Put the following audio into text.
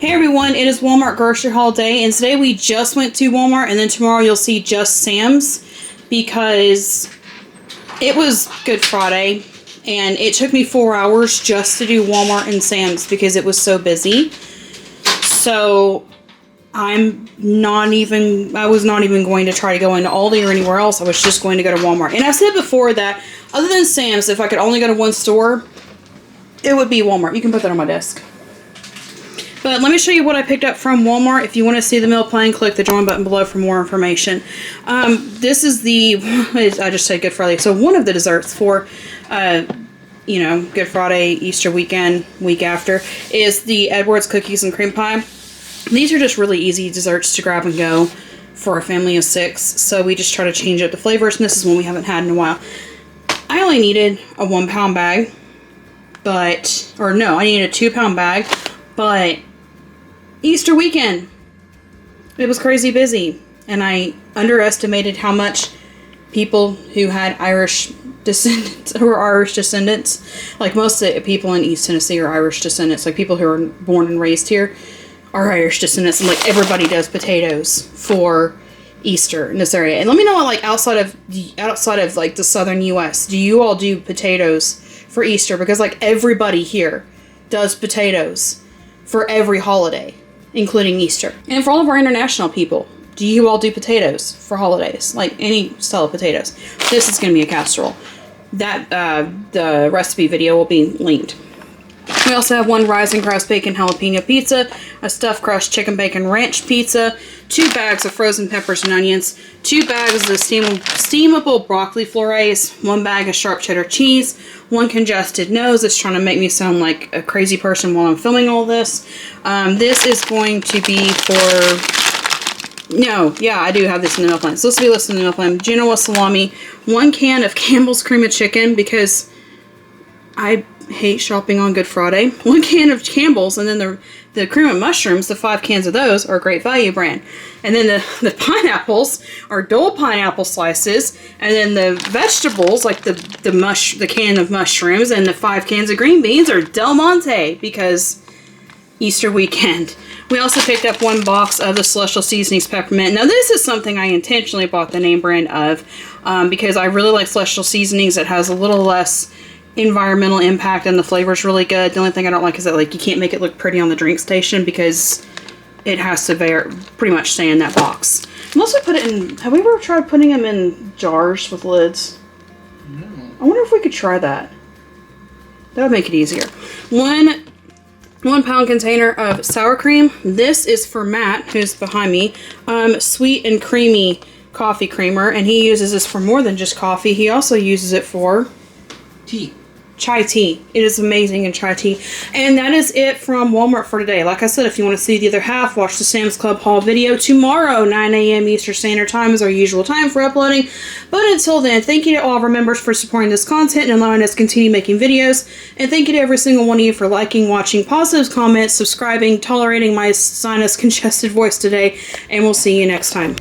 Hey everyone, it is Walmart grocery haul day, and today we just went to Walmart, and then tomorrow you'll see just Sam's because it was Good Friday and it took me 4 hours just to do Walmart and Sam's because it was so busy. So I was not even going to try to go into Aldi or anywhere else. I was just going to go to Walmart. And I've said before that other than Sam's, if I could only go to one store, it would be Walmart. You can put that on my desk. But let me show you what I picked up from Walmart. If you want to see the meal plan, click the join button below for more information. This is I just said Good Friday. So one of the desserts for, Good Friday, Easter weekend, week after, is the Edwards cookies and cream pie. These are just really easy desserts to grab and go for a family of 6. So we just try to change up the flavors, and this is one we haven't had in a while. I only needed a 1 pound bag, I needed a 2 pound bag, but Easter weekend, it was crazy busy, and I underestimated how much people who had Irish descendants, like most of the people in East Tennessee are Irish descendants, like people who are born and raised here are Irish descendants, and like everybody does potatoes for Easter in this area. And let me know, like outside of like the southern U.S., do you all do potatoes for Easter? Because like everybody here does potatoes for every holiday, including Easter. And for all of our international people, do you all do potatoes for holidays? Like any style of potatoes. This is going to be a casserole. That, the recipe video will be linked. We also have 1 Rising Crust Bacon Jalapeno Pizza, a Stuffed Crust Chicken Bacon Ranch Pizza, 2 bags of frozen peppers and onions, 2 bags of steamable broccoli florets, 1 bag of sharp cheddar cheese, 1 congested nose. It's trying to make me sound like a crazy person while I'm filming all this. This is going to be I do have this in the meal plan. So this will be listed in the meal plan. Genoa salami, 1 can of Campbell's cream of chicken because I hate shopping on Good Friday. 1 can of Campbell's, and then the cream of mushrooms, the 5 cans of those are a Great Value brand. And then the pineapples are Dole pineapple slices, and then the vegetables, like the can of mushrooms and the 5 cans of green beans are Del Monte because Easter weekend. We also picked up 1 box of the Celestial Seasonings Peppermint. Now this is something I intentionally bought the name brand of because I really like Celestial Seasonings. It has a little less environmental impact and the flavor's really good. The only thing I don't like is that like you can't make it look pretty on the drink station because it has to pretty much stay in that box. Unless we put it in, have we ever tried putting them in jars with lids? No. I wonder if we could try that. That would make it easier. 1 pound container of sour cream. This is for Matt, who's behind me. Sweet and creamy coffee creamer, and he uses this for more than just coffee. He also uses it for tea. Chai tea. It is amazing in chai tea. And that is it from Walmart for today. Like I said, if you want to see the other half, watch the Sam's Club haul video tomorrow, 9 a.m. Eastern Standard Time is our usual time for uploading. But until then, thank you to all of our members for supporting this content and allowing us to continue making videos. And thank you to every single one of you for liking, watching, positive comments, subscribing, tolerating my sinus congested voice today. And we'll see you next time.